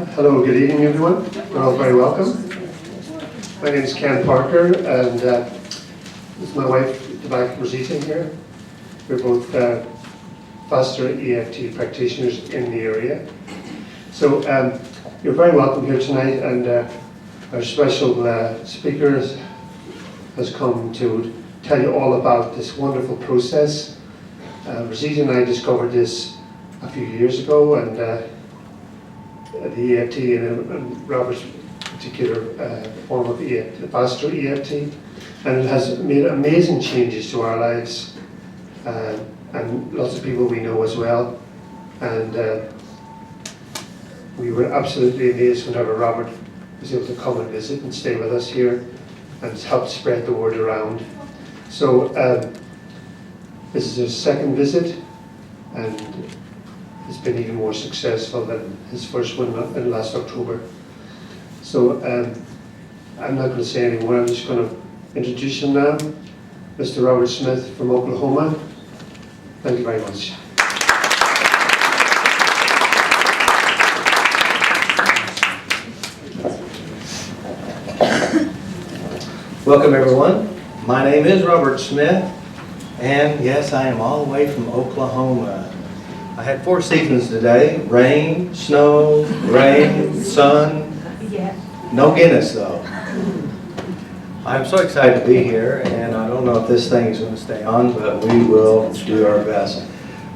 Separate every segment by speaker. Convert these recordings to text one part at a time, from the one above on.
Speaker 1: Hello, good evening everyone. You're all very welcome. My name is Ken Parker and this is my wife, Rebecca Rosita here. We're both FasterEFT practitioners in the area. So you're very welcome here tonight, and our special speaker has come to tell you all about this wonderful process. Rosita and I discovered this a few years ago, and the EFT and Robert's particular form of EFT, the FasterEFT, and it has made amazing changes to our lives, and lots of people we know as well. And we were absolutely amazed whenever Robert was able to come and visit and stay with us here and help spread the word around. So this is his second visit, and it's been even more successful than his first one in last October. So I'm not going to say any more. I'm just going to introduce him now. Mr. Robert Smith from Oklahoma. Thank you very much.
Speaker 2: Welcome everyone. My name is Robert Smith, and yes, I am all the way from Oklahoma. I had 4 seasons today: rain, snow, rain, sun. No Guinness though. I'm so excited to be here, and I don't know if this thing is going to stay on, but we will do our best.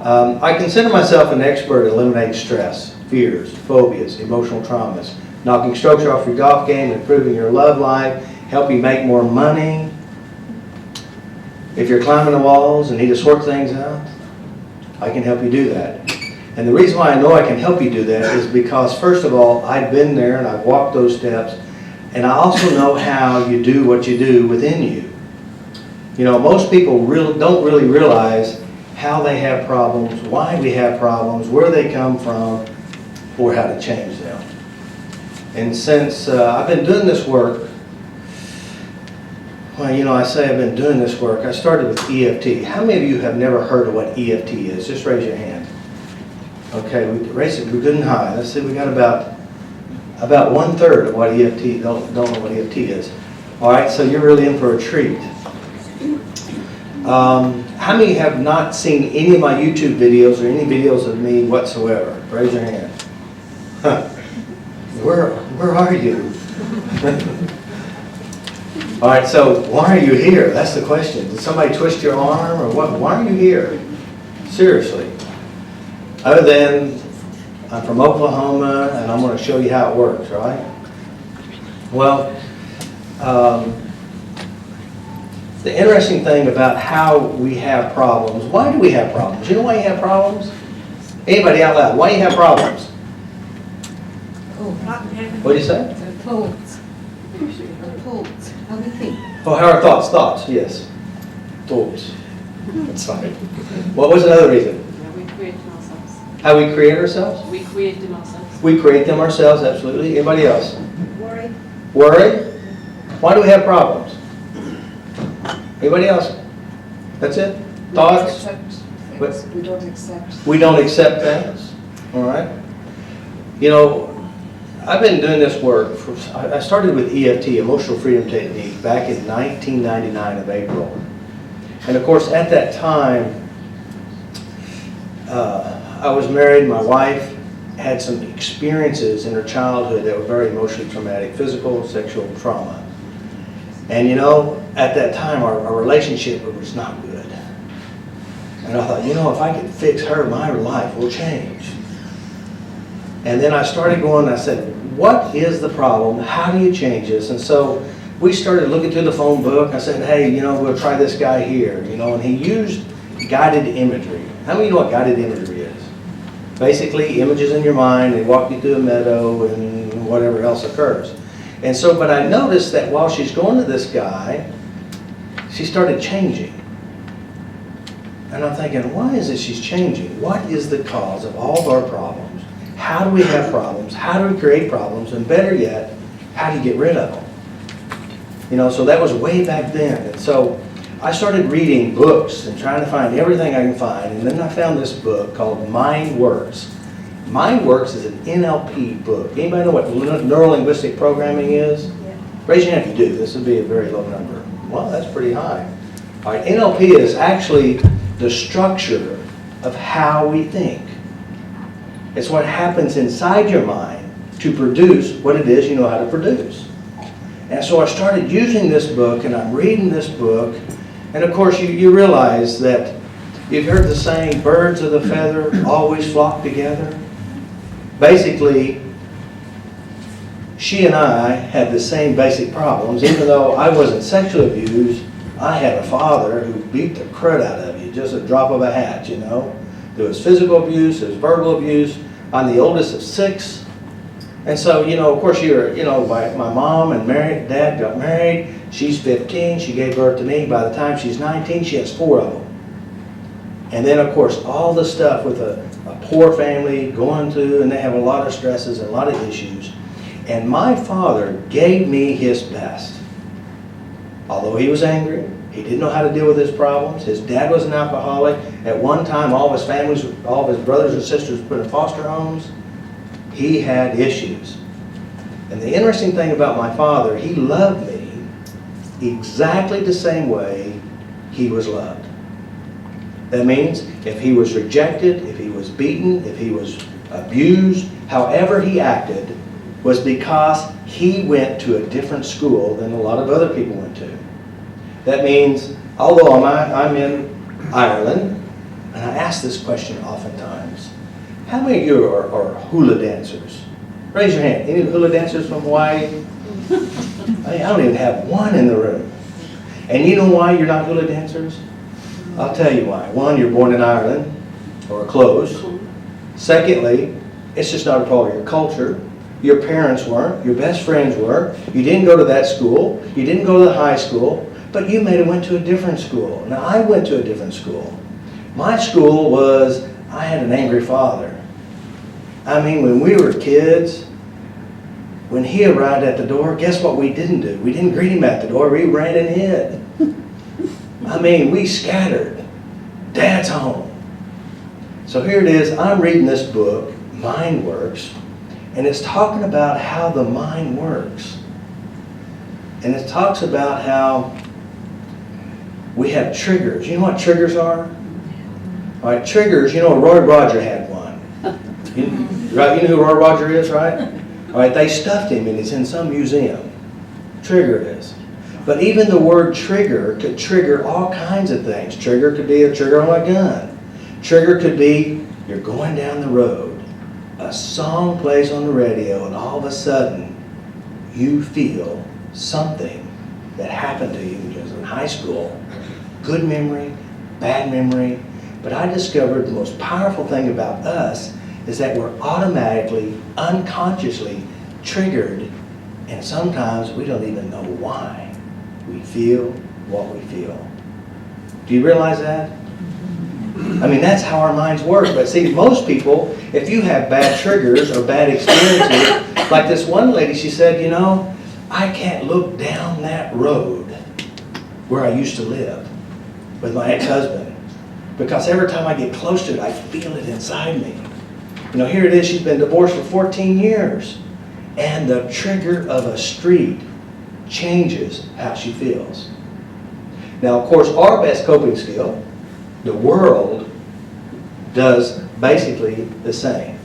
Speaker 2: I consider myself an expert at eliminating stress, fears, phobias, emotional traumas, knocking strokes off your golf game, improving your love life, help you make more money. If you're climbing the walls and need to sort things out, I can help you do that. And the reason why I know I can help you do that is because, first of all, I've been there and I've walked those steps, and I also know how you do what you do within you. You know, most people don't really realize how they have problems, why we have problems, where they come from, or how to change them. And since I've been doing this work, well, you know, I say I've been doing this work. I started with EFT. How many of you have never heard of what EFT is? Just raise your hand. Okay, we raise it good and high. Let's see, we got about 1/3 of what EFT, don't know what EFT is. All right, so you're really in for a treat. How many have not seen any of my YouTube videos or any videos of me whatsoever? Raise your hand. Huh. Where are you? All right, so why are you here? That's the question. Did somebody twist your arm or what? Why are you here? Seriously. Other than I'm from Oklahoma and I'm going to show you how it works, right? Well, the interesting thing about how we have problems, why do we have problems? You know why you have problems? Anybody out loud, why do you have problems? What do you say?
Speaker 3: Thoughts. How we think.
Speaker 2: Oh, how are thoughts? Thoughts, yes. Thoughts. That's fine. What was another reason?
Speaker 4: We create them ourselves.
Speaker 2: How we create ourselves?
Speaker 4: We create them ourselves.
Speaker 2: We create them ourselves, absolutely. Anybody else?
Speaker 3: Worry.
Speaker 2: Worry? Why do we have problems? Anybody else? That's it? Thoughts?
Speaker 3: We don't accept.
Speaker 2: We don't accept things. All right. You know, I've been doing this work. I started with EFT, Emotional Freedom Technique, back in 1999 of April. And of course, at that time, I was married. My wife had some experiences in her childhood that were very emotionally traumatic, physical, sexual trauma. And you know, at that time, our relationship was not good. And I thought, you know, if I could fix her, my life will change. And then I started going, I said, what is the problem? How do you change this? And so we started looking through the phone book. I said, hey, you know, we'll try this guy here, you know, and he used guided imagery. How many of you know what guided imagery is? Basically, images in your mind, they walk you through a meadow and whatever else occurs. And so, but I noticed that while she's going to this guy, she started changing. And I'm thinking, why is it she's changing? What is the cause of all of our problems? How do we have problems? How do we create problems? And better yet, how do you get rid of them? You know, so that was way back then. And so I started reading books and trying to find everything I can find. And then I found this book called Mind Works. Mine Works is an NLP book. Anybody know what neuro-linguistic programming is?
Speaker 3: Yeah.
Speaker 2: Raise your hand if you do. This would be a very low number. Well, that's pretty high. All right, NLP is actually the structure of how we think. It's what happens inside your mind to produce what it is you know how to produce. And so I started using this book, and I'm reading this book, and of course you realize that you've heard the saying, birds of the feather always flock together. Basically, she and I had the same basic problems. Even though I wasn't sexually abused, I had a father who beat the crud out of you, just a drop of a hat, you know. There was physical abuse, there was verbal abuse. I'm the oldest of 6. And so, you know, of course, my mom and dad got married. She's 15, she gave birth to me. By the time she's 19, she has 4 of them. And then, of course, all the stuff with a poor family going through, and they have a lot of stresses and a lot of issues. And my father gave me his best. Although he was angry, he didn't know how to deal with his problems. His dad was an alcoholic. At one time, all of his brothers and sisters were put in foster homes. He had issues. And the interesting thing about my father, he loved me exactly the same way he was loved. That means if he was rejected, if he was beaten, if he was abused, however he acted, was because he went to a different school than a lot of other people went to. That means, although I'm in Ireland, and I ask this question oftentimes, how many of you are hula dancers? Raise your hand. Any hula dancers from Hawaii? I don't even have one in the room. And you know why you're not hula dancers? I'll tell you why. One, you're born in Ireland, or close. Secondly, it's just not a part of your culture. Your parents weren't, your best friends were, you didn't go to that school, you didn't go to the high school, but you may have went to a different school. Now, I went to a different school. My school was, I had an angry father. I mean, when we were kids, when he arrived at the door, guess what we didn't do? We didn't greet him at the door, we ran and hid. I mean, we scattered. Dad's home. So here it is, I'm reading this book, Mind Works, and it's talking about how the mind works. And it talks about how we have triggers. You know what triggers are? All right, triggers, you know, Roy Roger had one. Right, you know who Roy Roger is, right? All right, they stuffed him and it's in some museum. Trigger it is. But even the word trigger could trigger all kinds of things. Trigger could be a trigger on a gun. Trigger could be you're going down the road. A song plays on the radio and all of a sudden you feel something that happened to you when you was in high school. Good memory, bad memory. But I discovered the most powerful thing about us is that we're automatically, unconsciously triggered, and sometimes we don't even know why we feel what we feel. Do you realize that? I mean, that's how our minds work. But see, most people, if you have bad triggers or bad experiences, like this one lady, she said, you know, I can't look down that road where I used to live with my ex-husband because every time I get close to it, I feel it inside me. You know, here it is, she's been divorced for 14 years. And the trigger of a street changes how she feels. Now, of course, our best coping skill, the world does basically the same.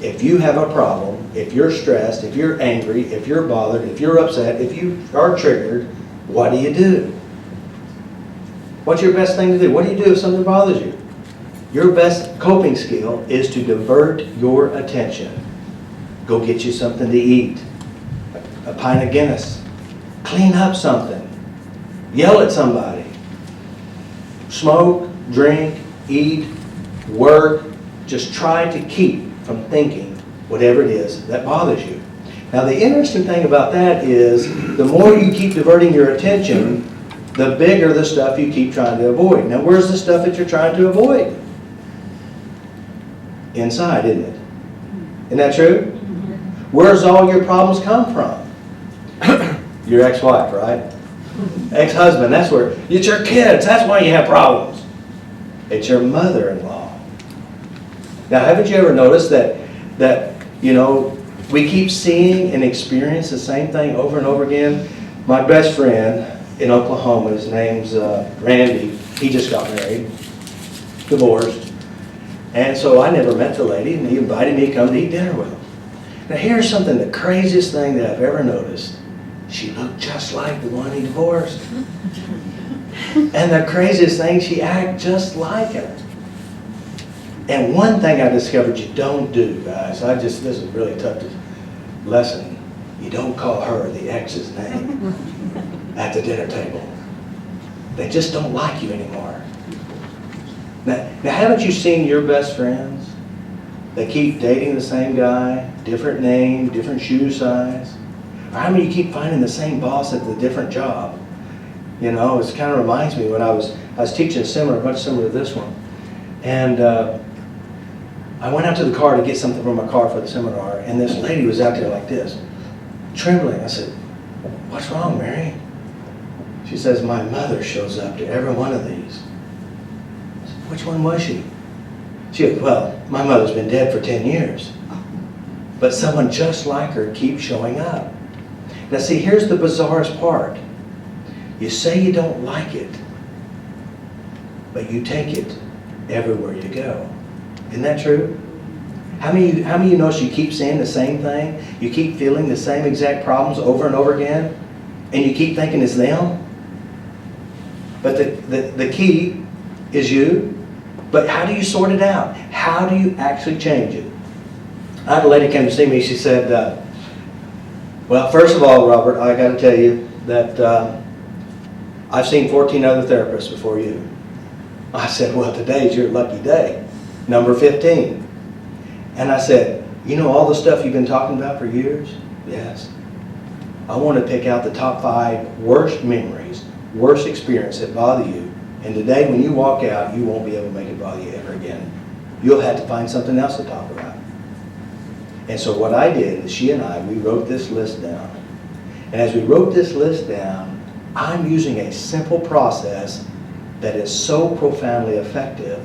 Speaker 2: If you have a problem, if you're stressed, if you're angry, if you're bothered, if you're upset, if you are triggered, what do? What's your best thing to do? What do you do if something bothers you? Your best coping skill is to divert your attention. Go get you something to eat, a pint of Guinness, clean up something, yell at somebody, smoke, drink, eat, work. Just try to keep from thinking whatever it is that bothers you. Now, the interesting thing about that is the more you keep diverting your attention, the bigger the stuff you keep trying to avoid. Now, where's the stuff that you're trying to avoid? Inside, isn't it? Isn't that true? Where's all your problems come from? Your ex-wife, right? Ex-husband, that's where. It's your kids, that's why you have problems. It's your mother-in-law. Now, haven't you ever noticed that we keep seeing and experience the same thing over and over again? My best friend in Oklahoma, his name's Randy, he just got married, divorced. And so I never met the lady, and he invited me to come to eat dinner with him. Now here's something, the craziest thing that I've ever noticed. She looked just like the one he divorced. And the craziest thing, she acted just like him. And one thing I discovered you don't do, guys, this is really tough lesson. You don't call her the ex's name at the dinner table. They just don't like you anymore. Now haven't you seen your best friends? They keep dating the same guy, different name, different shoe size. Or how many you keep finding the same boss at the different job? It kind of reminds me when I was teaching a seminar, much similar to this one. And I went out to the car to get something from my car for the seminar, and this lady was out there like this, trembling. I said, "What's wrong, Mary?" She says, "My mother shows up to every one of these." I said, "Which one was she?" She goes, "Well, my mother's been dead for 10 years. But someone just like her keeps showing up." Now see, here's the bizarrest part. You say you don't like it, but you take it everywhere you go. Isn't that true? How many of you notice you keep saying the same thing? You keep feeling the same exact problems over and over again, and you keep thinking it's them? But the key is you. But how do you sort it out? How do you actually change it? I had a lady come to see me. She said, well, first of all, Robert, I got to tell you that I've seen 14 other therapists before you. I said, well, today's your lucky day, number 15. And I said, all the stuff you've been talking about for years? Yes. I want to pick out the top 5 worst memories, worst experience that bother you. And today, when you walk out, you won't be able to make it bother you ever again. You'll have to find something else to talk about. And so what I did is she and we wrote this list down. And as we wrote this list down, I'm using a simple process that is so profoundly effective,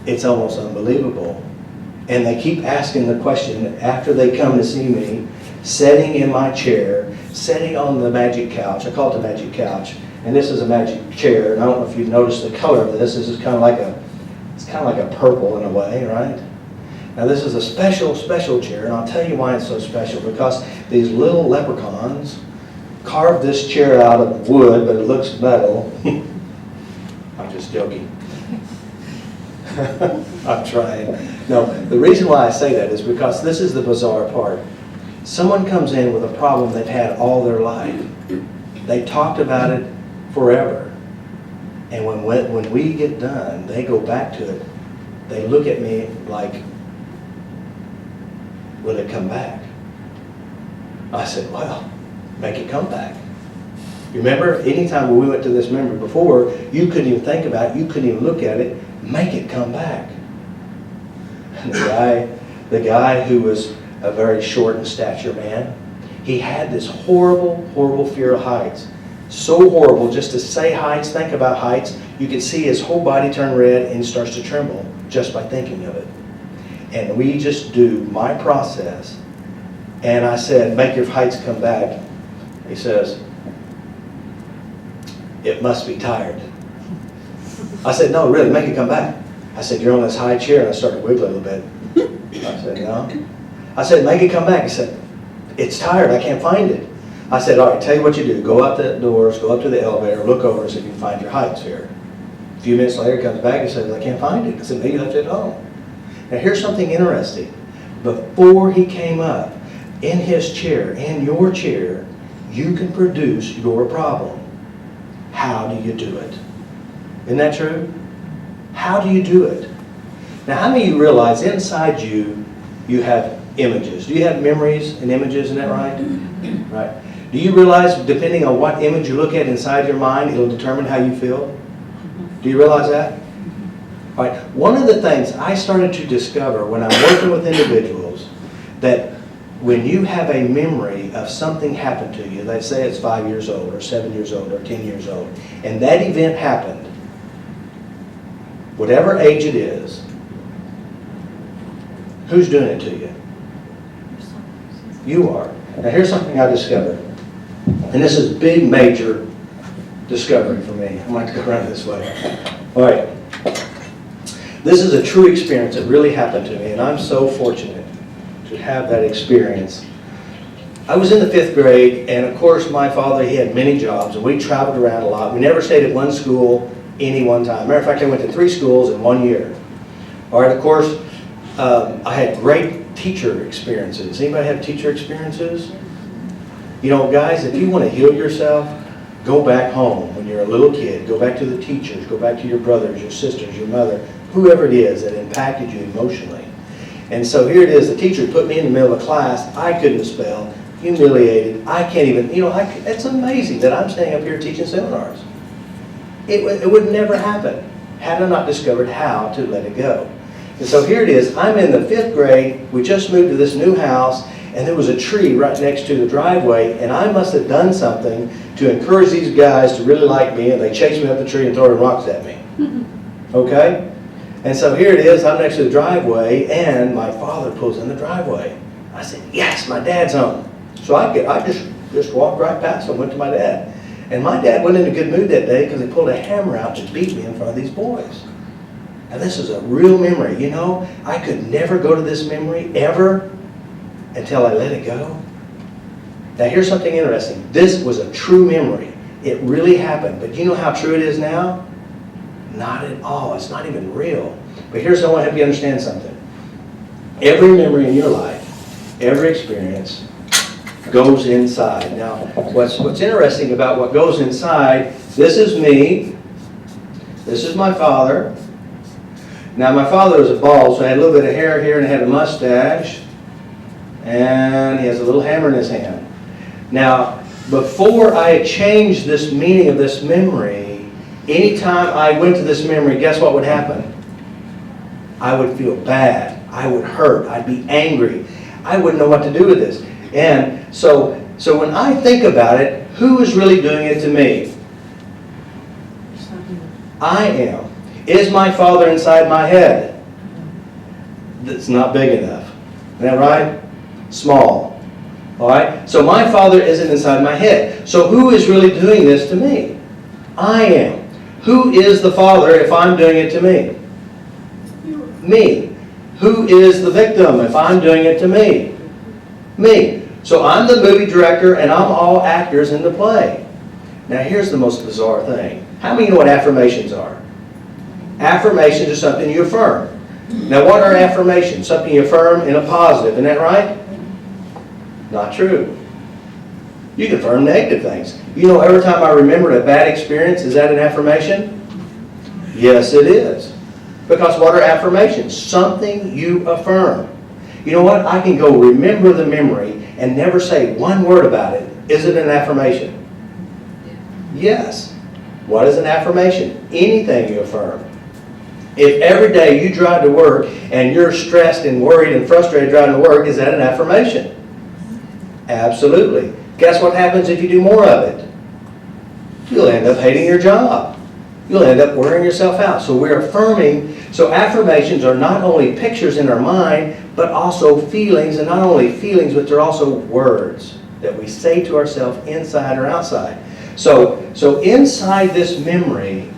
Speaker 2: it's almost unbelievable. And they keep asking the question after they come to see me, sitting in my chair, sitting on the magic couch. I call it the magic couch. And this is a magic chair. And I don't know if you've noticed the color of this. This is kind of like a purple in a way, right? Now this is a special chair, and I'll tell you why it's so special. Because these little leprechauns carved this chair out of wood, but it looks metal. I'm just joking. I'm trying. No, the reason why I say that is because this is the bizarre part. Someone comes in with a problem they've had all their life. They talked about it forever. And when we get done, they go back to it. They look at me like, will it come back? I said, well, make it come back. You remember, anytime when we went to this memory before, you couldn't even think about it, you couldn't even look at it, make it come back. And the guy who was a very short in stature man, he had this horrible fear of heights. So horrible, just to say heights, think about heights, you could see his whole body turn red and he starts to tremble just by thinking of it. And we just do my process. And I said, make your heights come back. He says, it must be tired. I said, no, really, make it come back. I said, you're on this high chair. And I started wiggling a little bit. I said, no. I said, make it come back. He said, it's tired, I can't find it. I said, all right, tell you what you do. Go out the doors, go up to the elevator, look over and see if you can find your heights here. A few minutes later, he comes back and says, I can't find it. I said, maybe you left it at home. Now here's something interesting. Before he came up, in his chair, in your chair, you can produce your problem. How do you do it? Isn't that true? How do you do it? Now how many of you realize inside you, you have images? Do you have memories and images, isn't that right? Right. Do you realize depending on what image you look at inside your mind, it'll determine how you feel? Do you realize that? All right. One of the things I started to discover when I'm working with individuals, that when you have a memory of something happened to you, let's say it's 5 years old or 7 years old or 10 years old, and that event happened, whatever age it is, Who's doing it to you? You are. Now here's something I discovered. And this is a big, major discovery for me. I might go around this way. All right. This is a true experience that really happened to me, and I'm so fortunate to have that experience. I was in the 5th grade, and of course my father, he had many jobs, and we traveled around a lot. We never stayed at one school any one time. Matter of fact, I went to 3 schools in 1 year. All right, of course, I had great teacher experiences. Anybody have teacher experiences? You know, guys, if you want to heal yourself, go back home when you're a little kid. Go back to the teachers. Go back to your brothers, your sisters, your mother, whoever it is that impacted you emotionally. And so here it is. The teacher put me in the middle of a class. I couldn't spell. Humiliated. I can't even, you know, it's amazing that I'm standing up here teaching seminars. It would never happen had I not discovered how to let it go. And so here it is. I'm in the 5th grade. We just moved to this new house, and there was a tree right next to the driveway, and I must have done something to encourage these guys to really like me, and they chased me up the tree and threw rocks at me. Okay? And so here it is. I'm next to the driveway, and my father pulls in the driveway. I said, yes, my dad's home. So I just walked right past him, went to my dad. And my dad wasn't in a good mood that day because he pulled a hammer out to beat me in front of these boys. Now this is a real memory. You know, I could never go to this memory ever until I let it go. Now here's something interesting. This was a true memory. It really happened. But you know how true it is now? Not at all. It's not even real. But here's how I want to help you understand something. Every memory in your life, every experience, goes inside. Now, what's interesting about what goes inside, this is me, this is my father. Now, my father was a bald, so I had a little bit of hair here and I had a mustache, and he has a little hammer in his hand. Now, before I changed this meaning of this memory, anytime I went to this memory, guess what would happen? I would feel bad. I would hurt. I'd be angry. I wouldn't know what to do with this. And so when I think about it, who is really doing it to me? I am. Is my father inside my head? That's not big enough. Isn't that right? Small. All right? So my father isn't inside my head. So who is really doing this to me? I am. Who is the father if I'm doing it to me? Me. Who is the victim if I'm doing it to me? Me. So I'm the movie director and I'm all actors in the play. Now here's the most bizarre thing. How many know what affirmations are? Affirmations are something you affirm. Now what are affirmations? Something you affirm in a positive, isn't that right? Not true. You can affirm negative things. You know, every time I remember a bad experience, is that an affirmation? Yes, it is. Because what are affirmations? Something you affirm. You know what? I can go remember the memory and never say one word about it. Is it an affirmation? Yes. What is an affirmation? Anything you affirm. If every day you drive to work and you're stressed and worried and frustrated driving to work, is that an affirmation? Absolutely. Guess what happens if you do more of it? You'll end up hating your job. You'll end up wearing yourself out. So we're affirming. So affirmations are not only pictures in our mind, but also feelings, and not only feelings, but they're also words that we say to ourselves inside or outside. So inside this memory,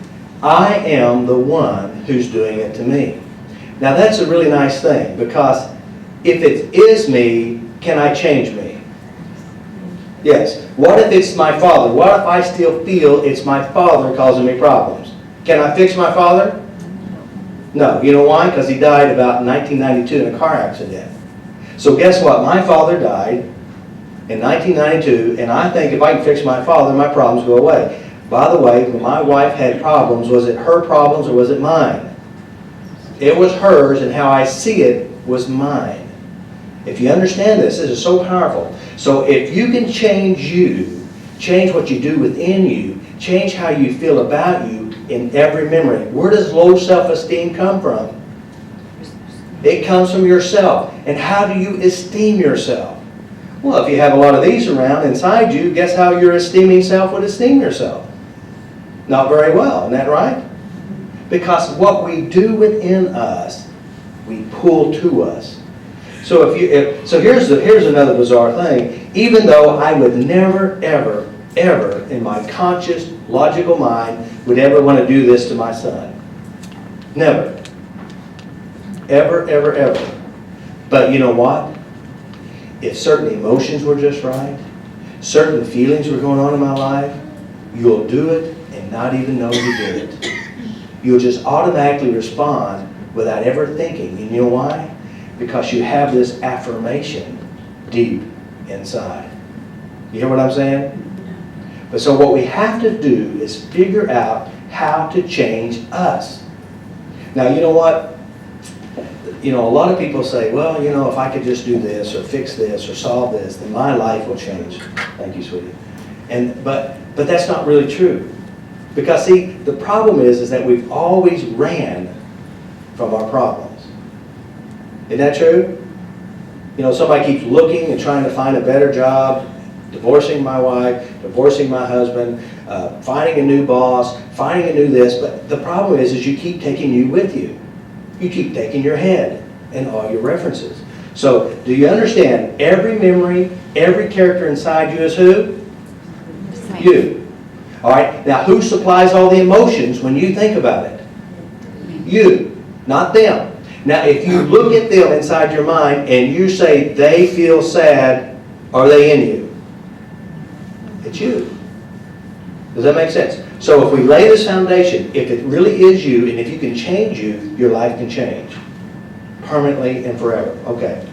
Speaker 2: I am the one who's doing it to me. Now that's a really nice thing, because if it is me, can I change me? Yes. What if it's my father? What if I still feel it's my father causing me problems? Can I fix my father? No. You know why? Because he died about 1992 in a car accident. So guess what? My father died in 1992, and I think if I can fix my father, my problems go away. By the way, when my wife had problems, was it her problems or was it mine? It was hers, and how I see it was mine. If you understand this, this is so powerful. So if you can change you, change what you do within you, change how you feel about you in every memory. Where does low self-esteem come from? It comes from yourself. And how do you esteem yourself? Well, if you have a lot of these around inside you, guess how your esteeming self would esteem yourself? Not very well, isn't that right? Because what we do within us, we pull to us. So here's another bizarre thing. Even though I would never, ever, ever in my conscious, logical mind would ever want to do this to my son. Never. Ever, ever, ever. But you know what? If certain emotions were just right, certain feelings were going on in my life, you'll do it and not even know you did it. You'll just automatically respond without ever thinking. And you know why? Because you have this affirmation deep inside. You hear what I'm saying? But so what we have to do is figure out how to change us. Now, you know what? You know, a lot of people say, well, you know, if I could just do this or fix this or solve this, then my life will change. Thank you, sweetie. But that's not really true. Because see, the problem is that we've always ran from our problems. Isn't that true? You know, somebody keeps looking and trying to find a better job, divorcing my wife, divorcing my husband, finding a new boss, finding a new this, but the problem is you keep taking you with you. You keep taking your head and all your references. So, do you understand? Every memory, every character inside you is who? You. All right. Now, who supplies all the emotions when you think about it? You, not them. Now, if you look at them inside your mind and you say they feel sad, are they in you? It's you. Does that make sense? So if we lay this foundation, if it really is you, and if you can change you, your life can change. Permanently and forever. Okay.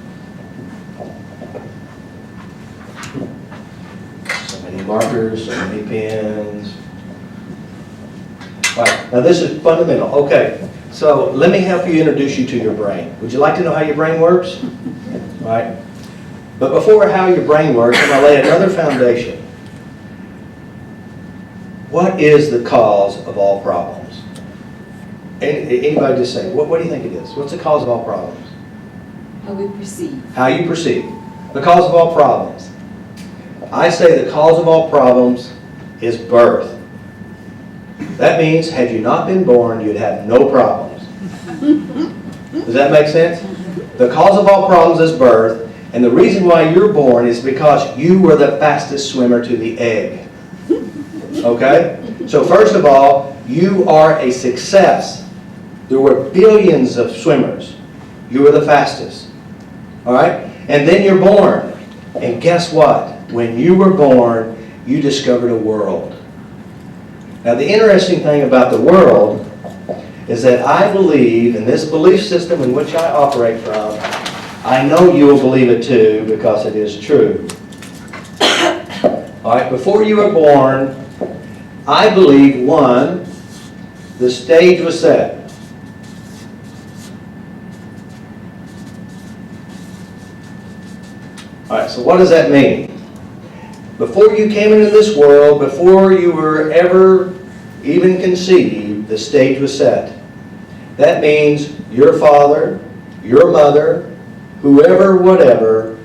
Speaker 2: So many markers, so many pens. All right, now this is fundamental. Okay, so let me help you introduce you to your brain. Would you like to know how your brain works? All right. But before how your brain works, I'm going to lay another foundation. What is the cause of all problems? Anybody just say, what do you think it is? What's the cause of all problems?
Speaker 3: How we perceive.
Speaker 2: How you perceive. The cause of all problems. I say the cause of all problems is birth. That means had you not been born, you'd have no problems. Does that make sense? The cause of all problems is birth, and the reason why you're born is because you were the fastest swimmer to the egg. Okay? So first of all, you are a success. There were billions of swimmers. You were the fastest. All right? And then you're born. And guess what? When you were born, you discovered a world. Now the interesting thing about the world is that I believe in this belief system in which I operate from. I know you will believe it too because it is true. All right, before you were born, I believe, one, the stage was set. All right, so what does that mean? Before you came into this world, before you were ever even conceived, the stage was set. That means your father, your mother, whoever, whatever,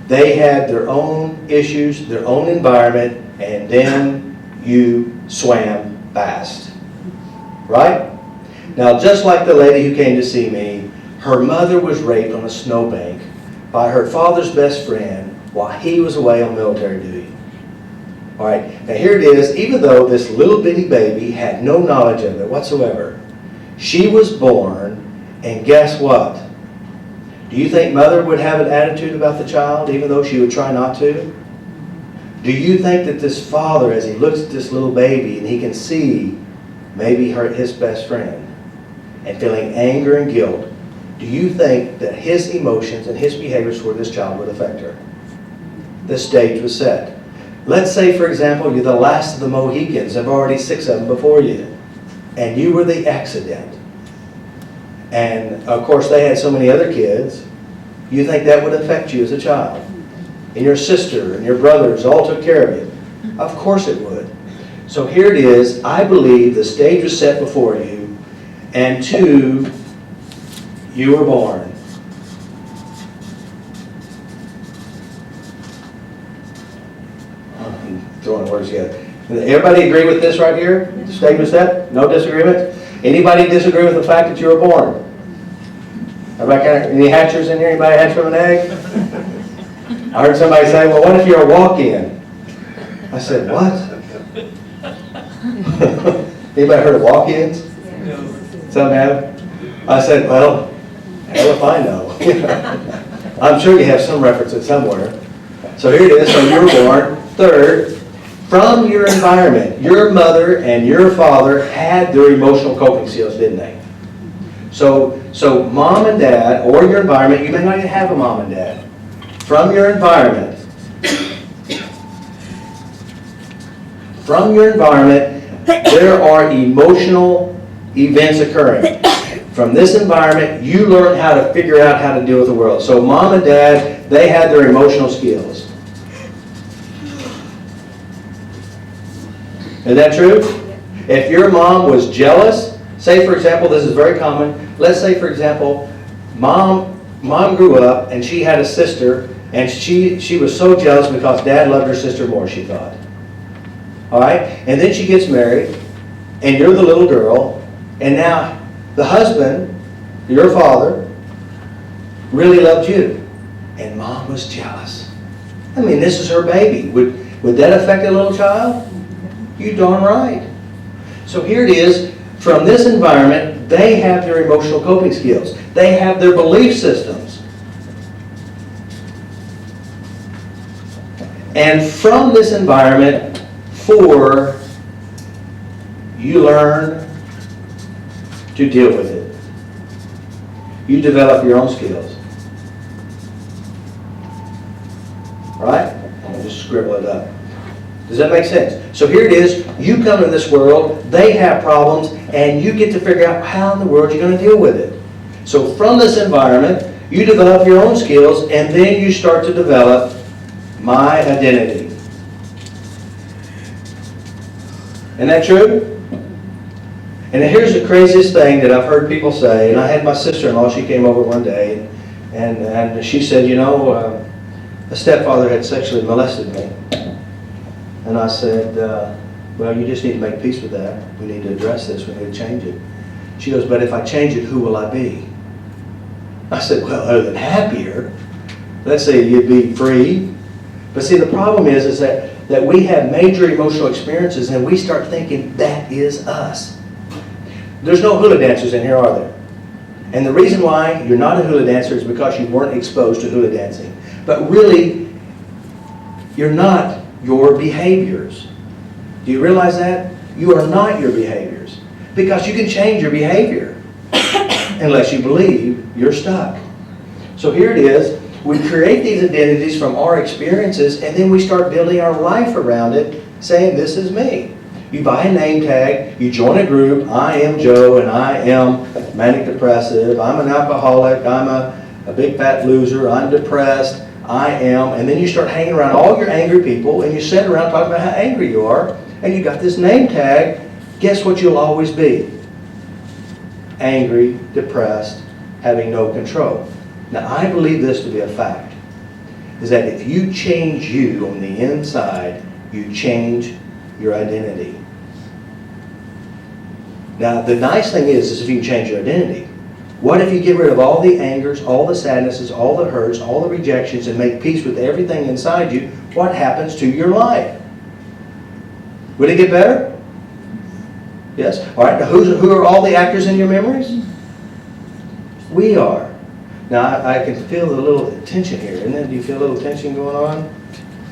Speaker 2: they had their own issues, their own environment, and then you swam fast. Right? Now, just like the lady who came to see me, her mother was raped on a snowbank by her father's best friend while he was away on military duty. All right, now here it is. Even though this little bitty baby had no knowledge of it whatsoever, she was born, and guess what? Do you think mother would have an attitude about the child, even though she would try not to? Do you think that this father, as he looks at this little baby and he can see maybe his best friend and feeling anger and guilt, do you think that his emotions and his behaviors toward this child would affect her? The stage was set. Let's say, for example, you're the last of the Mohicans. There have already 6 of them before you. And you were the accident. And, of course, they had so many other kids. You think that would affect you as a child? And your sister and your brothers all took care of you? Of course it would. So here it is. I believe the stage was set before you. And 2, you were born. I'm throwing words together. Everybody agree with this right here? The stage was set? No disagreement? Anybody disagree with the fact that you were born? Everybody any hatchers in here? Anybody hatch from an egg? I heard somebody say, well, what if you're a walk-in? I said, what? Anybody heard of walk-ins? Some have? I said, well, hell if I know. I'm sure you have some reference it somewhere. So here it is. So you were born. Third, from your environment, your mother and your father had their emotional coping skills, didn't they? So mom and dad, or your environment, you may not even have a mom and dad. From your environment, there are emotional events occurring. From this environment, you learn how to figure out how to deal with the world. So mom and dad, they had their emotional skills. Is that true? If your mom was jealous, say for example, this is very common. Let's say for example, mom grew up and she had a sister and she was so jealous because dad loved her sister more, she thought. All right? And then she gets married and you're the little girl and now the husband, your father, really loved you and mom was jealous. I mean, this is her baby. Would that affect a little child? You darn right. So here it is. From this environment, they have their emotional coping skills. They have their belief systems. And from this environment, you learn to deal with it. You develop your own skills. Right? I'll just scribble it up. Does that make sense? So here it is. You come into this world, they have problems, and you get to figure out how in the world you're going to deal with it. So from this environment, you develop your own skills, and then you start to develop my identity. Isn't that true? And here's the craziest thing that I've heard people say, and I had my sister-in-law, she came over one day, and she said, you know, a stepfather had sexually molested me. And I said, well, you just need to make peace with that. We need to address this. We need to change it. She goes, but if I change it, who will I be? I said, well, other than happier, let's say you'd be free. But see, the problem is that we have major emotional experiences and we start thinking that is us. There's no hula dancers in here, are there? And the reason why you're not a hula dancer is because you weren't exposed to hula dancing. But really, you're not your behaviors. Do you realize that? You are not your behaviors. Because you can change your behavior. Unless you believe you're stuck. So here it is. We create these identities from our experiences and then we start building our life around it, saying this is me. You buy a name tag, you join a group, I am Joe and I am manic depressive, I'm an alcoholic, I'm a big fat loser, I'm depressed, I am, and then you start hanging around all your angry people and you sit around talking about how angry you are and you got this name tag. Guess what you'll always be? Angry, depressed, having no control. Now I believe this to be a fact, is that if you change you on the inside, you change your identity. Now the nice thing is if you can change your identity. What if you get rid of all the angers, all the sadnesses, all the hurts, all the rejections, and make peace with everything inside you? What happens to your life? Would it get better? Yes? All right, now who are all the actors in your memories? We are. Now I can feel a little tension here, isn't it? Do you feel a little tension going on?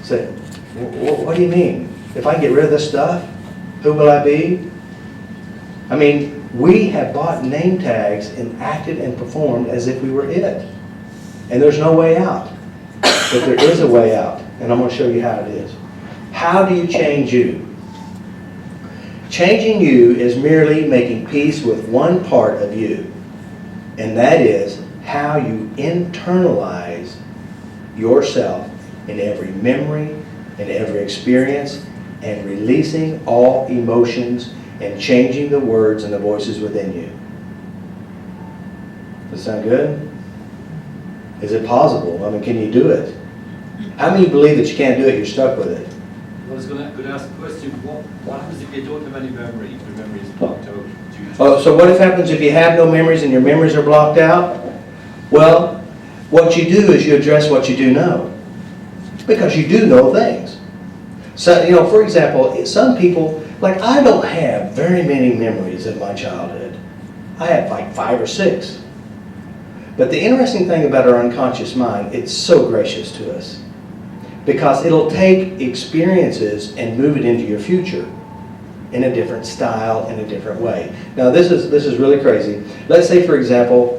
Speaker 2: Say, what do you mean? If I get rid of this stuff, who will I be? I mean, we have bought name tags and acted and performed as if we were it. And there's no way out. But there is a way out. And I'm going to show you how it is. How do you change you? Changing you is merely making peace with one part of you. And that is how you internalize yourself in every memory, in every experience, and releasing all emotions and changing the words and the voices within you. Does that sound good? Is it possible? I mean, can you do it? How many believe that you can't do it, you're stuck with it?
Speaker 5: I was going to ask a question. What happens if you don't have any memory? If your memory is blocked out?
Speaker 2: So what happens if you have no memories and your memories are blocked out? Well, what you do is you address what you do know. Because you do know things. So, you know, for example, some people, like I don't have very many memories of my childhood. I have like 5 or 6. But the interesting thing about our unconscious mind, it's so gracious to us. Because it'll take experiences and move it into your future in a different style, in a different way. Now this is really crazy. Let's say, for example,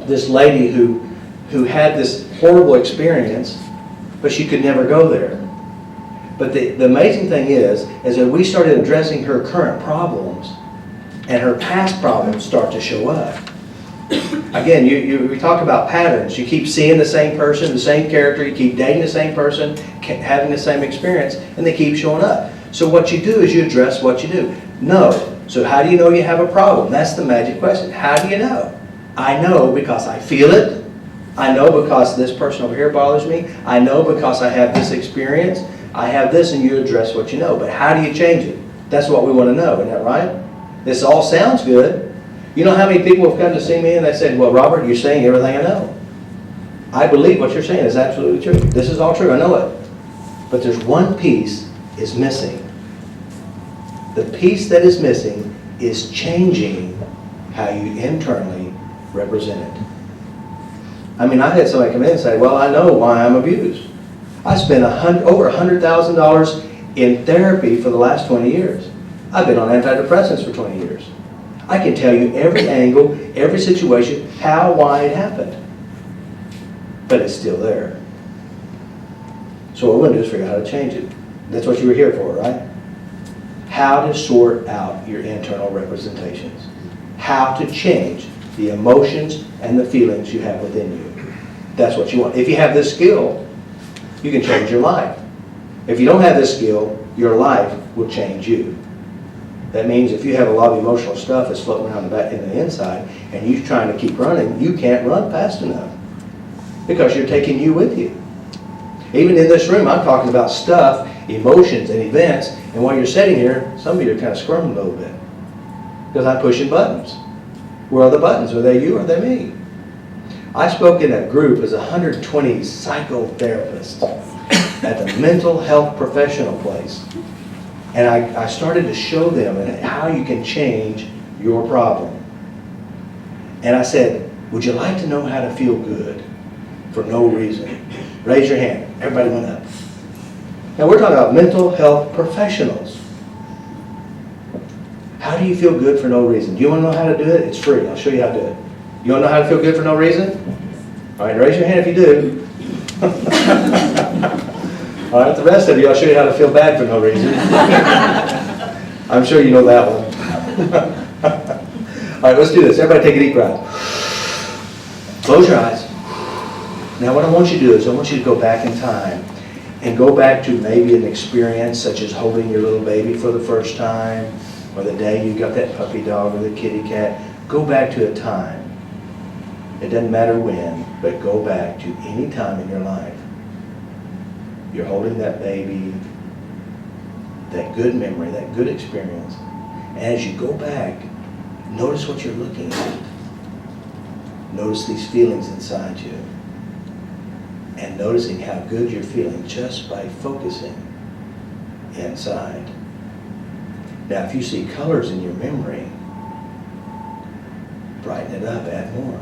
Speaker 2: this lady who had this horrible experience, but she could never go there. But the amazing thing is that we started addressing her current problems, and her past problems start to show up. Again, we talk about patterns. You keep seeing the same person, the same character, you keep dating the same person, having the same experience, and they keep showing up. So what you do is you address what you do. Know. So how do you know you have a problem? That's the magic question. How do you know? I know because I feel it. I know because this person over here bothers me. I know because I have this experience. I have this, and you address what you know. But how do you change it? That's what we want to know, isn't that right? This all sounds good. You know how many people have come to see me and they said, well, Robert, you're saying everything I know. I believe what you're saying is absolutely true. This is all true, I know it. But there's one piece is missing. The piece that is missing is changing how you internally represent it. I mean, I had somebody come in and say, well, I know why I'm abused. I spent over $100,000 in therapy for the last 20 years. I've been on antidepressants for 20 years. I can tell you every angle, every situation, how, why it happened. But it's still there. So what we're going to do is figure out how to change it. That's what you were here for, right? How to sort out your internal representations. How to change the emotions and the feelings you have within you. That's what you want. If you have this skill, you can change your life. If you don't have this skill, your life will change you. That means if you have a lot of emotional stuff that's floating around in the inside, and you're trying to keep running, you can't run fast enough because you're taking you with you. Even in this room, I'm talking about stuff, emotions, and events, and while you're sitting here, some of you are kind of squirming a little bit because I'm pushing buttons. Where are the buttons? Are they you or are they me? I spoke in a group as 120 psychotherapists at the mental health professional place. And I started to show them how you can change your problem. And I said, would you like to know how to feel good for no reason? Raise your hand. Everybody went up. Now we're talking about mental health professionals. How do you feel good for no reason? Do you want to know how to do it? It's free. I'll show you how to do it. You want to know how to feel good for no reason? All right, raise your hand if you do. All right, the rest of you, I'll show you how to feel bad for no reason. I'm sure you know that one. All right, let's do this. Everybody take a deep breath. Close your eyes. Now what I want you to do is I want you to go back in time and go back to maybe an experience such as holding your little baby for the first time, or the day you got that puppy dog or the kitty cat. Go back to a time. It doesn't matter when, but go back to any time in your life. You're holding that baby, that good memory, that good experience. And as you go back, notice what you're looking at. Notice these feelings inside you. And noticing how good you're feeling just by focusing inside. Now, if you see colors in your memory, brighten it up, add more.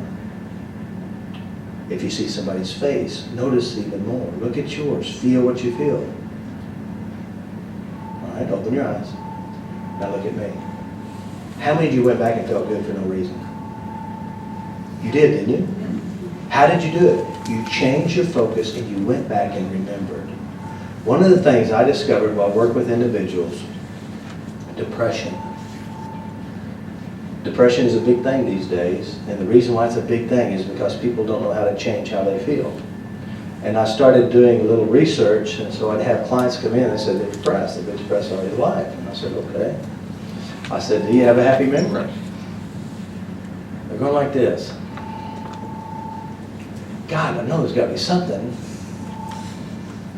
Speaker 2: If you see somebody's face, notice even more. Look at yours. Feel what you feel. All right, open your eyes. Now look at me. How many of you went back and felt good for no reason? You did, didn't you? How did you do it? You changed your focus and you went back and remembered. One of the things I discovered while working with individuals, depression. Depression is a big thing these days, and the reason why it's a big thing is because people don't know how to change how they feel. And I started doing a little research, and so I'd have clients come in and say they're depressed. They've been depressed all their life. And I said, okay. I said, do you have a happy memory? They're going like this. God, I know there's got to be something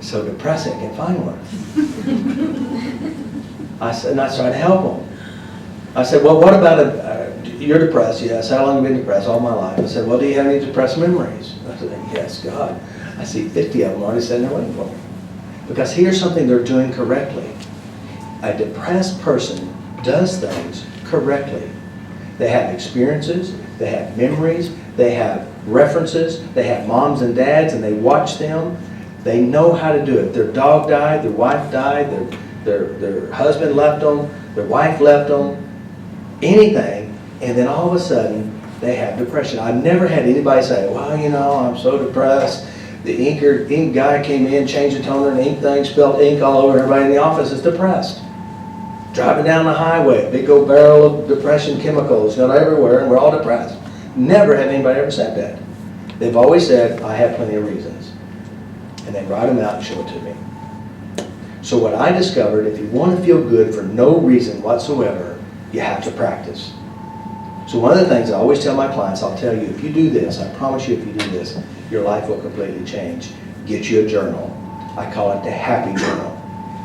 Speaker 2: so depressing I can find one. I said, and I tried to help them. I said, well, what about you're depressed, yes. How long have you been depressed? All my life. I said, well, do you have any depressed memories? I said, yes, God. I see 50 of them already sitting there waiting for me. Because here's something they're doing correctly. A depressed person does things correctly. They have experiences, they have memories, they have references, they have moms and dads, and they watch them. They know how to do it. Their dog died, their wife died, their husband left them, their wife left them, anything, and then all of a sudden they have depression. I've never had anybody say, well, you know, I'm so depressed. The ink guy came in, changed the toner, and the ink thing, spilled ink all over. Everybody in the office is depressed. Driving down the highway, big old barrel of depression chemicals got everywhere, and we're all depressed. Never had anybody ever said that. They've always said, I have plenty of reasons. And they write them out and show it to me. So what I discovered, if you want to feel good for no reason whatsoever, you have to practice. So one of the things I always tell my clients, I'll tell you, if you do this, I promise you if you do this, your life will completely change. Get you a journal. I call it the happy journal.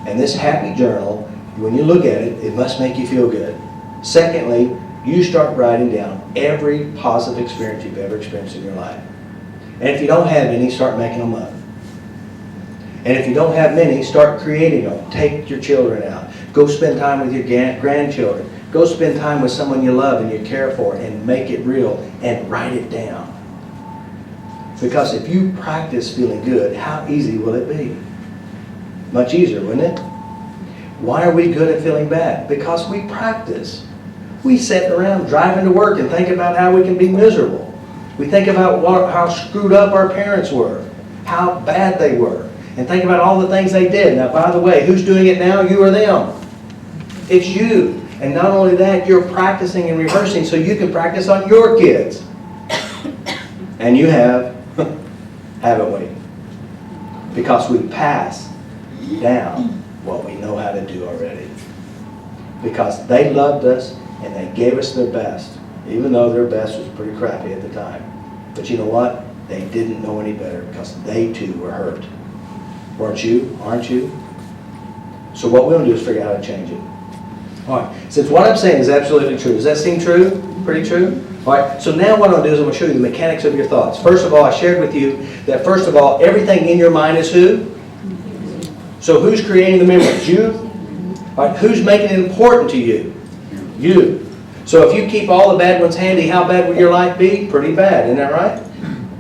Speaker 2: And this happy journal, when you look at it, it must make you feel good. Secondly, you start writing down every positive experience you've ever experienced in your life. And if you don't have any, start making them up. And if you don't have many, start creating them. Take your children out. Go spend time with your grandchildren. Go spend time with someone you love and you care for, and make it real and write it down. Because if you practice feeling good, how easy will it be? Much easier, wouldn't it? Why are we good at feeling bad? Because we practice. We sit around driving to work and think about how we can be miserable. We think about how screwed up our parents were, how bad they were, and think about all the things they did. Now, by the way, who's doing it now? You or them? It's you. And not only that, you're practicing and rehearsing so you can practice on your kids. And you have, haven't we? Because we pass down what we know how to do already. Because they loved us and they gave us their best, even though their best was pretty crappy at the time. But you know what? They didn't know any better because they too were hurt. Weren't you? Aren't you? So what we want to do is figure out how to change it. All right. Since what I'm saying is absolutely true, does that seem true? Pretty true? All right. So now what I'm going to do is I'm going to show you the mechanics of your thoughts. First of all, I shared with you that first of all, everything in your mind is who? So who's creating the memories? You? All right. Who's making it important to you? You. So if you keep all the bad ones handy, how bad would your life be? Pretty bad. Isn't that right?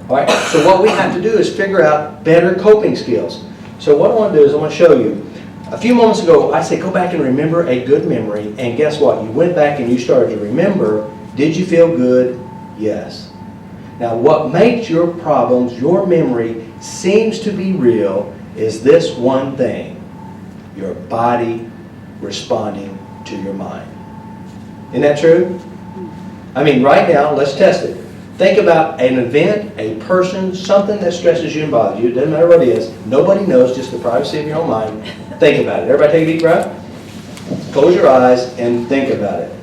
Speaker 2: All right. So what we have to do is figure out better coping skills. So what I want to do is I want to show you. A few moments ago, I said go back and remember a good memory. And guess what? You went back and you started to remember. Did you feel good? Yes. Now what makes your problems, your memory, seems to be real is this one thing. Your body responding to your mind. Isn't that true? I mean, right now, let's test it. Think about an event, a person, something that stresses you and bothers you. It doesn't matter what it is. Nobody knows, just the privacy of your own mind. Think about it. Everybody take a deep breath. Close your eyes and think about it.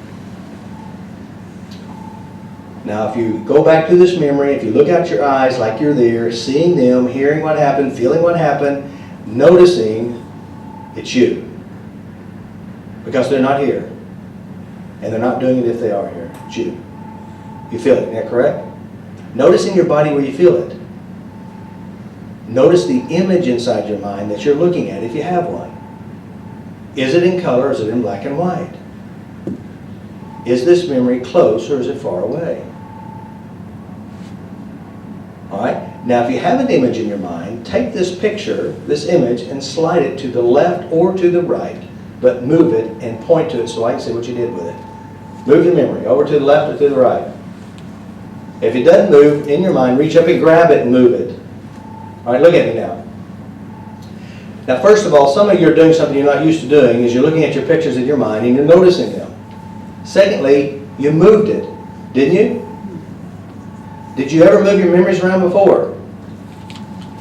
Speaker 2: Now, if you go back to this memory, if you look out your eyes like you're there, seeing them, hearing what happened, feeling what happened, noticing it's you. Because they're not here. And they're not doing it if they are here. It's you. You feel it, isn't that correct? Notice in your body where you feel it. Notice the image inside your mind that you're looking at if you have one. Is it in color or is it in black and white? Is this memory close or is it far away? Alright, now if you have an image in your mind, take this picture, this image, and slide it to the left or to the right, but move it and point to it so I can see what you did with it. Move the memory over to the left or to the right. If it doesn't move, in your mind, reach up and grab it and move it. Alright, look at me now. Now first of all, some of you are doing something you're not used to doing is you're looking at your pictures in your mind and you're noticing them. Secondly, you moved it, didn't you? Did you ever move your memories around before?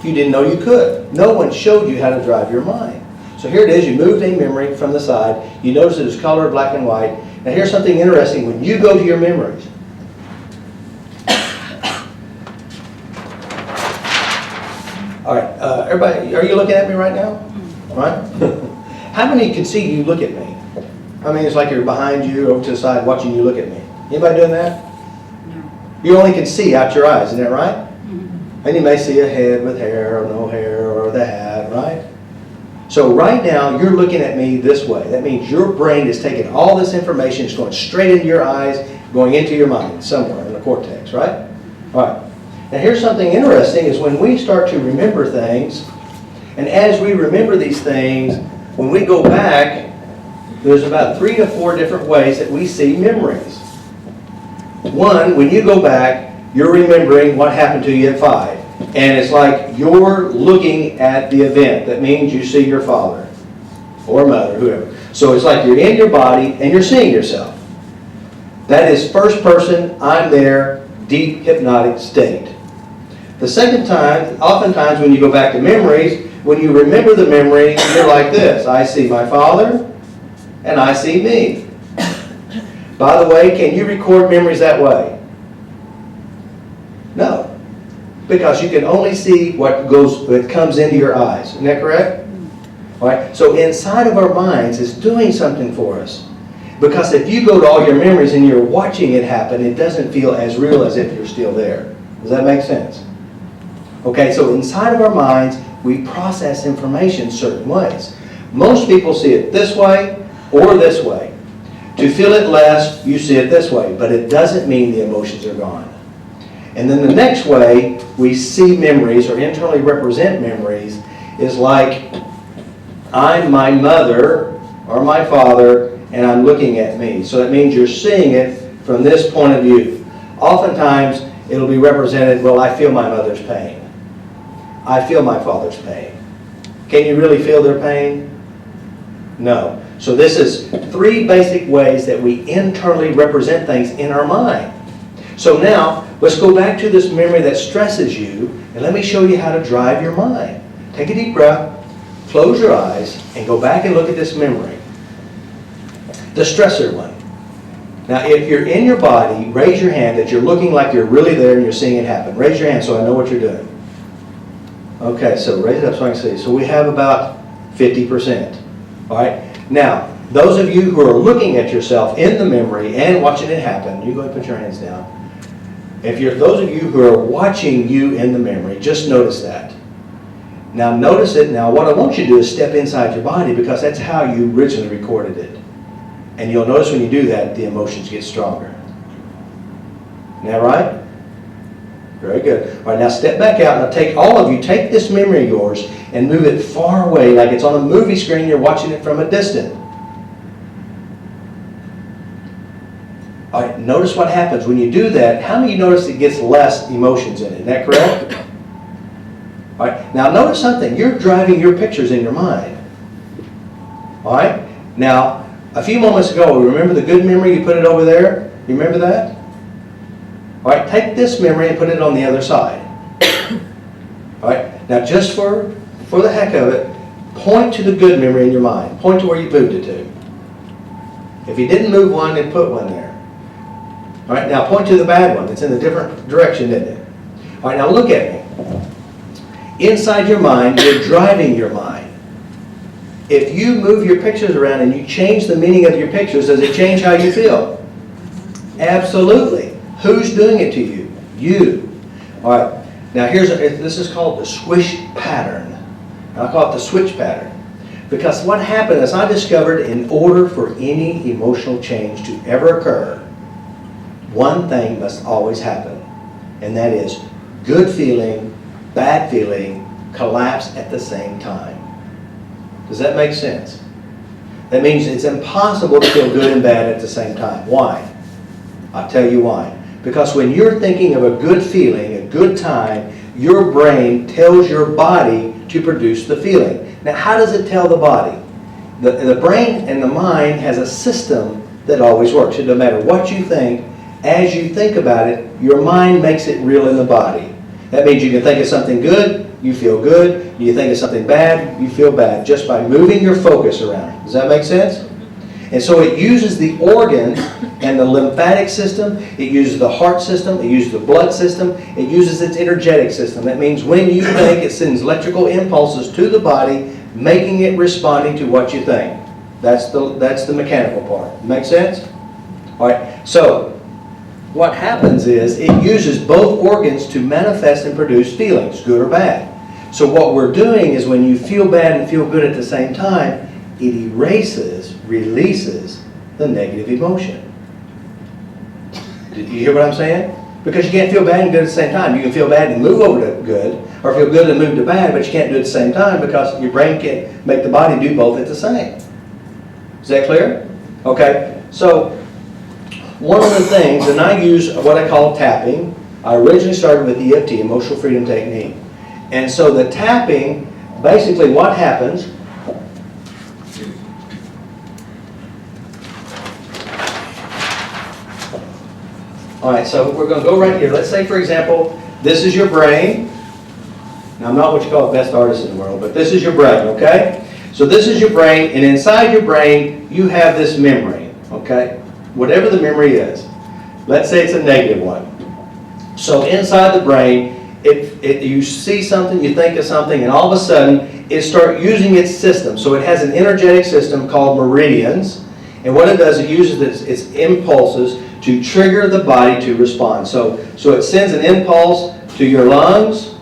Speaker 2: You didn't know you could. No one showed you how to drive your mind. So here it is, you moved a memory from the side, you notice it was color, black and white. Now here's something interesting, when you go to your memories. Alright, everybody, are you looking at me right now? Right? How many can see you look at me? I mean, it's like you're behind you, over to the side, watching you look at me. Anybody doing that?
Speaker 3: No.
Speaker 2: You only can see out your eyes, isn't that right?
Speaker 3: Mhm.
Speaker 2: And you may see a head with hair or no hair or the hat, right? So right now, you're looking at me this way. That means your brain is taking all this information, it's going straight into your eyes, going into your mind somewhere in the cortex, right? All right. Now here's something interesting is when we start to remember things, and as we remember these things, when we go back, there's about 3 to 4 different ways that we see memories. One, when you go back, you're remembering what happened to you at 5. And it's like you're looking at the event. That means you see your father or mother, whoever. So it's like you're in your body and you're seeing yourself. That is first person, I'm there, deep hypnotic state. The second time, oftentimes when you go back to memories, when you remember the memory, you're like this. I see my father and I see me. By the way, can you record memories that way? No. Because you can only see what comes into your eyes. Isn't that correct? All right. So inside of our minds is doing something for us. Because if you go to all your memories and you're watching it happen, it doesn't feel as real as if you're still there. Does that make sense? Okay, so inside of our minds, we process information certain ways. Most people see it this way or this way. To feel it less, you see it this way, but it doesn't mean the emotions are gone. And then the next way we see memories or internally represent memories is like I'm my mother or my father and I'm looking at me. So that means you're seeing it from this point of view. Oftentimes it'll be represented, well, I feel my mother's pain. I feel my father's pain. Can you really feel their pain? No. So this is 3 basic ways that we internally represent things in our mind. So now, let's go back to this memory that stresses you, and let me show you how to drive your mind. Take a deep breath, close your eyes, and go back and look at this memory. The stressor one. Now, if you're in your body, raise your hand that you're looking like you're really there and you're seeing it happen. Raise your hand so I know what you're doing. Okay, so raise it up so I can see. So we have about 50%. All right? Now, those of you who are looking at yourself in the memory and watching it happen, you go ahead and put your hands down. Those of you who are watching you in the memory, just notice that. Now notice it. Now what I want you to do is step inside your body because that's how you originally recorded it. And you'll notice when you do that, the emotions get stronger. Isn't that right? Very good. All right, now step back out. Now take all of you, take this memory of yours and move it far away like it's on a movie screen. You're watching it from a distance. All right, notice what happens when you do that. How many of you notice it gets less emotions in it? Isn't that correct? All right, now notice something. You're driving your pictures in your mind. All right, now a few moments ago, remember the good memory? You put it over there. You remember that? All right, take this memory and put it on the other side. All right, now just for the heck of it, point to the good memory in your mind. Point to where you moved it to. If you didn't move one, then put one there. All right, now point to the bad one. It's in a different direction, isn't it? All right, now look at me. Inside your mind, you're driving your mind. If you move your pictures around and you change the meaning of your pictures, does it change how you feel? Absolutely. Who's doing it to you? You. All right, now this is called the swish pattern. I call it the switch pattern. Because what happened is I discovered in order for any emotional change to ever occur, one thing must always happen, and that is good feeling, bad feeling, collapse at the same time. Does that make sense? That means it's impossible to feel good and bad at the same time. Why? I'll tell you why. Because when you're thinking of a good feeling, a good time, your brain tells your body to produce the feeling. Now, how does it tell the body? The brain and the mind has a system that always works. It doesn't matter what you think. As you think about it, your mind makes it real in the body. That means you can think of something good, you feel good. You think of something bad, you feel bad, just by moving your focus around. Does that make sense? And so it uses the organs and the lymphatic system, it uses the heart system, it uses the blood system, it uses its energetic system. That means when you think, it sends electrical impulses to the body, making it responding to what you think. That's the mechanical part. Make sense? All right, so what happens is it uses both organs to manifest and produce feelings, good or bad. So what we're doing is when you feel bad and feel good at the same time, it erases, releases the negative emotion. Did you hear what I'm saying? Because you can't feel bad and good at the same time. You can feel bad and move over to good, or feel good and move to bad, but you can't do it at the same time because your brain can't make the body do both at the same. Is that clear? Okay, so one of the things, and I use what I call tapping. I originally started with EFT, Emotional Freedom Technique. And so the tapping, basically what happens, all right, so we're going to go right here. Let's say, for example, this is your brain. Now, I'm not what you call the best artist in the world, but this is your brain, okay? So this is your brain, and inside your brain, you have this memory, okay? Whatever the memory is. Let's say it's a negative one. So inside the brain, you see something, you think of something, and all of a sudden, it starts using its system. So it has an energetic system called meridians, and what it does, it uses its impulses to trigger the body to respond. So it sends an impulse to your lungs,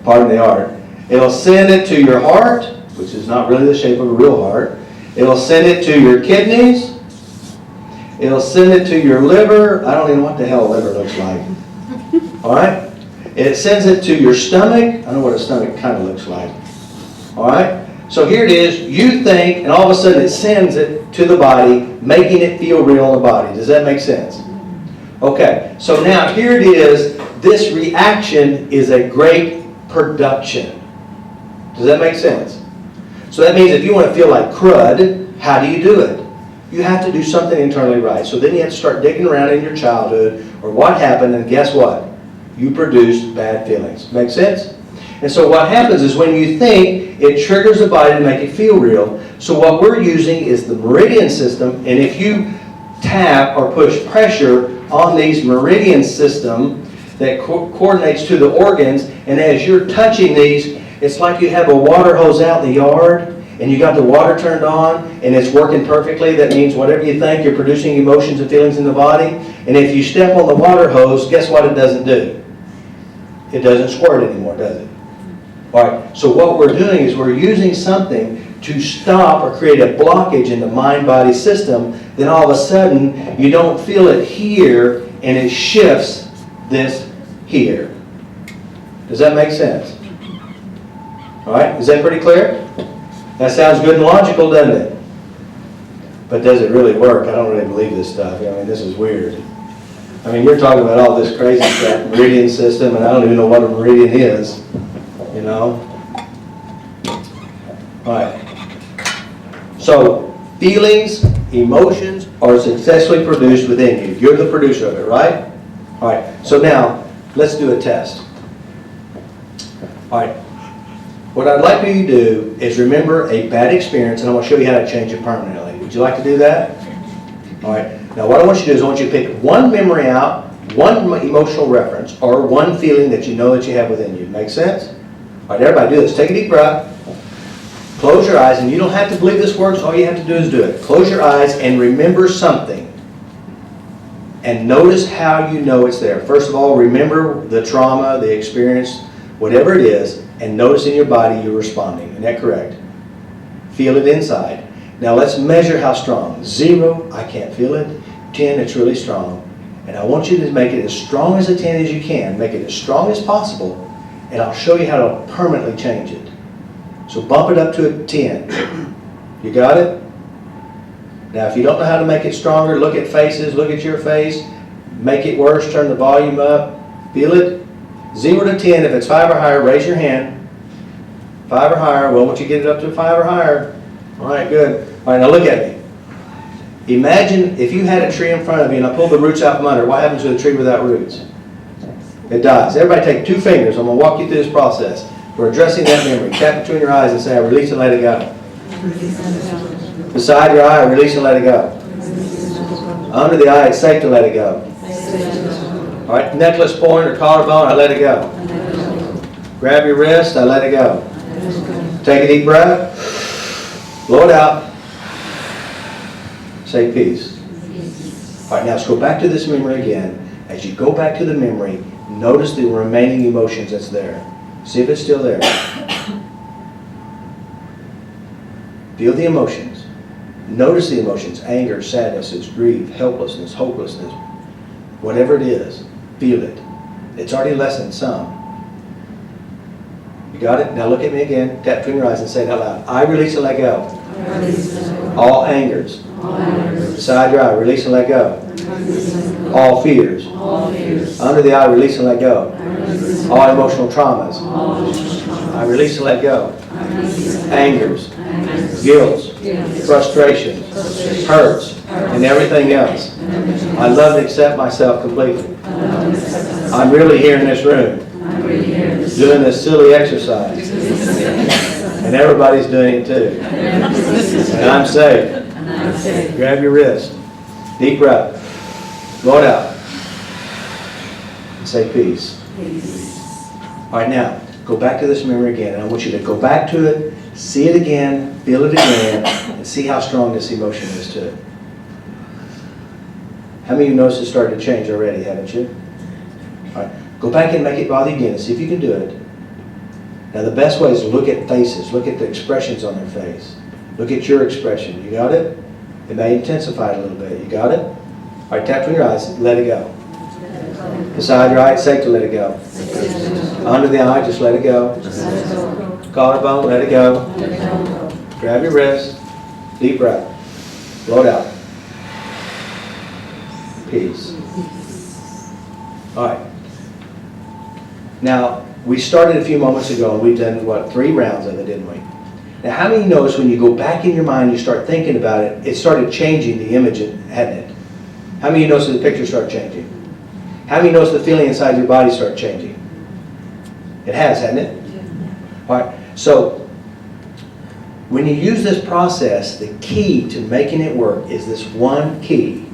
Speaker 2: pardon the art. It'll send it to your heart, which is not really the shape of a real heart. It'll send it to your kidneys. It'll send it to your liver. I don't even know what the hell a liver looks like. All right? It sends it to your stomach. I know what a stomach kind of looks like. All right? So here it is. You think, and all of a sudden it sends it to the body, making it feel real in the body. Does that make sense? Okay. So now here it is. This reaction is a great production. Does that make sense? So that means if you want to feel like crud, how do you do it? You have to do something internally right. So then you have to start digging around in your childhood or what happened, and guess what? You produced bad feelings. Make sense? And so what happens is when you think, it triggers the body to make it feel real. So what we're using is the meridian system, and if you tap or push pressure on these meridian system that coordinates to the organs, and as you're touching these, it's like you have a water hose out in the yard, and you got the water turned on, and it's working perfectly. That means whatever you think, you're producing emotions and feelings in the body. And if you step on the water hose, guess what it doesn't do? It doesn't squirt anymore, does it? All right, so what we're doing is we're using something to stop or create a blockage in the mind-body system. Then all of a sudden, you don't feel it here, and it shifts this here. Does that make sense? All right, is that pretty clear? That sounds good and logical, doesn't it? But does it really work? I don't really believe this stuff. I mean, this is weird. I mean, you're talking about all this crazy stuff, meridian system, and I don't even know what a meridian is, you know? All right. So, feelings, emotions are successfully produced within you. You're the producer of it, right? All right. So now, let's do a test. All right. What I'd like you to do is remember a bad experience, and I'm going to show you how to change it permanently. Would you like to do that? All right. Now, what I want you to do is I want you to pick one memory out, one emotional reference, or one feeling that you know that you have within you. Make sense? All right, everybody do this. Take a deep breath. Close your eyes, and you don't have to believe this works. All you have to do is do it. Close your eyes and remember something. And notice how you know it's there. First of all, remember the trauma, the experience, whatever it is, and notice in your body you're responding. Isn't that correct? Feel it inside. Now let's measure how strong. 0, I can't feel it. 10, it's really strong. And I want you to make it as strong as a 10 as you can. Make it as strong as possible, and I'll show you how to permanently change it. So bump it up to a 10. You got it? Now if you don't know how to make it stronger, look at faces, look at your face. Make it worse, turn the volume up. Feel it? 0 to 10, if it's 5 or higher, raise your hand. 5 or higher, well, once you get it up to 5 or higher. All right, good. All right, now look at me. Imagine if you had a tree in front of you and I pulled the roots out from under, what happens to a tree without roots? It dies. Everybody take 2 fingers. I'm going to walk you through this process. We're addressing that memory. Tap between your eyes and say, I release and let it go. Beside your eye, release and let it go. Under the eye, it's safe to let it go. All right, necklace point or collarbone, I let it go. Grab your wrist, I let it go. Take a deep breath. Blow it out. Say peace. All right, now let's go back to this memory again. As you go back to the memory, notice the remaining emotions that's there. See if it's still there. Feel the emotions. Notice the emotions. Anger, sadness, grief, helplessness, hopelessness. Whatever it is, feel it. It's already lessened some. You got it? Now look at me again. Tap between your eyes and say it out loud. I release and let go. All angers. Beside your eye, release and let go. All fears. Under the eye, release and let go. All emotional traumas. I release and let go. Angers, guilt, frustrations, hurts, and everything else. I love and accept myself completely. I'm really here in this room doing this silly exercise. And everybody's doing it too. And I'm safe. Grab your wrist. Deep breath. Blow it out. And say peace. All right, now, go back to this memory again. And I want you to go back to it, see it again, feel it again, and see how strong this emotion is to it. How many of you noticed it started to change already, haven't you? All right, go back and make it bother you again and see if you can do it. Now, the best way is to look at faces. Look at the expressions on their face. Look at your expression. You got it? It may intensify it a little bit. You got it? All right, tap between your eyes. Let it go. Beside your eye, it's safe to let it go. Under the eye, just let it go. Collarbone, let it go. Grab your wrist. Deep breath. Blow it out. Peace. All right. Now, we started a few moments ago, and we've done, 3 rounds of it, didn't we? Now, how many notice when you go back in your mind, you start thinking about it, it started changing the image, hadn't it? How many of you notice the picture start changing? How many notice the feeling inside your body start changing? It has, hasn't it? All right. So, when you use this process, the key to making it work is this one key,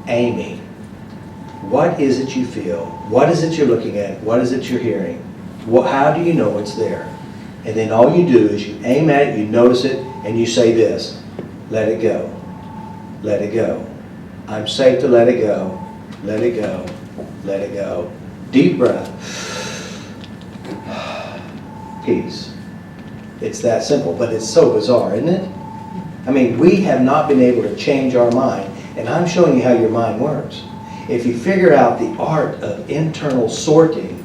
Speaker 2: aiming. What is it you feel? What is it you're looking at? What is it you're hearing? How do you know it's there? And then all you do is you aim at it, you notice it, and you say this, let it go. Let it go. I'm safe to let it go. Let it go. Let it go. Deep breath. Peace. It's that simple, but it's so bizarre, isn't it? I mean, we have not been able to change our mind, and I'm showing you how your mind works. If you figure out the art of internal sorting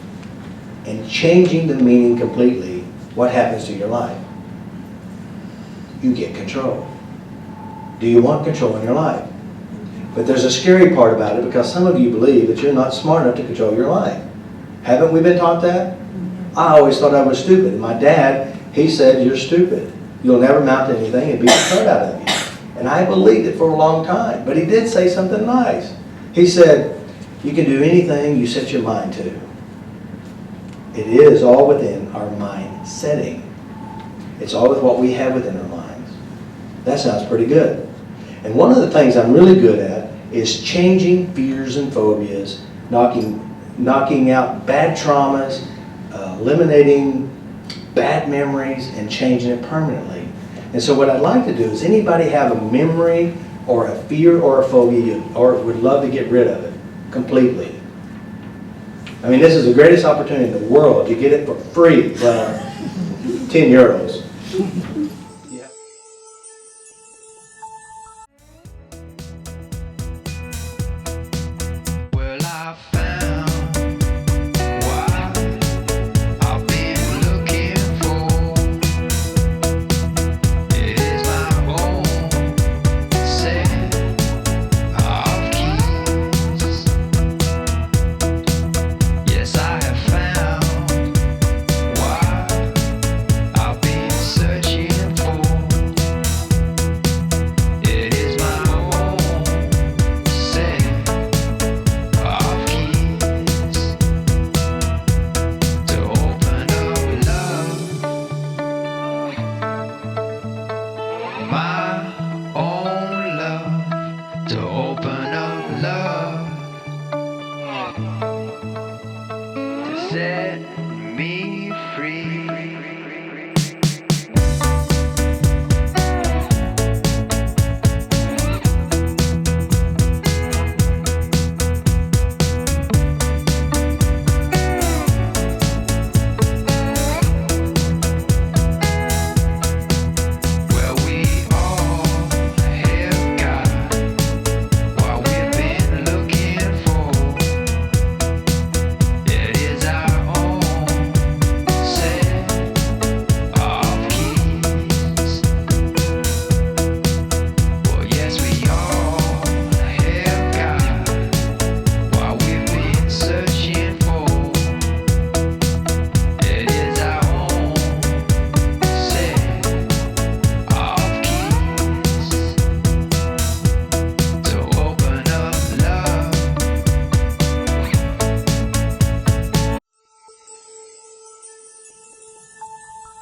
Speaker 2: and changing the meaning completely, what happens to your life? You get control. Do you want control in your life? But there's a scary part about it because some of you believe that you're not smart enough to control your life. Haven't we been taught that? I always thought I was stupid. And my dad, he said, you're stupid. You'll never amount to anything and beat the crap out of you. And I believed it for a long time. But he did say something nice. He said, you can do anything you set your mind to. It is all within our mind setting. It's all with what we have within our minds. That sounds pretty good. And one of the things I'm really good at is changing fears and phobias, knocking out bad traumas, eliminating bad memories, and changing it permanently. And so what I'd like to do is, anybody have a memory or a fear or a phobia or would love to get rid of it completely? I mean, this is the greatest opportunity in the world. You get it for free. Well, 10 euros. Yeah.
Speaker 6: Well, I found what I've been looking for. It is my own set of keys. Yes, I have found what I've been searching for. It is my own set of keys to open up love. My own love to open up love. To set me free.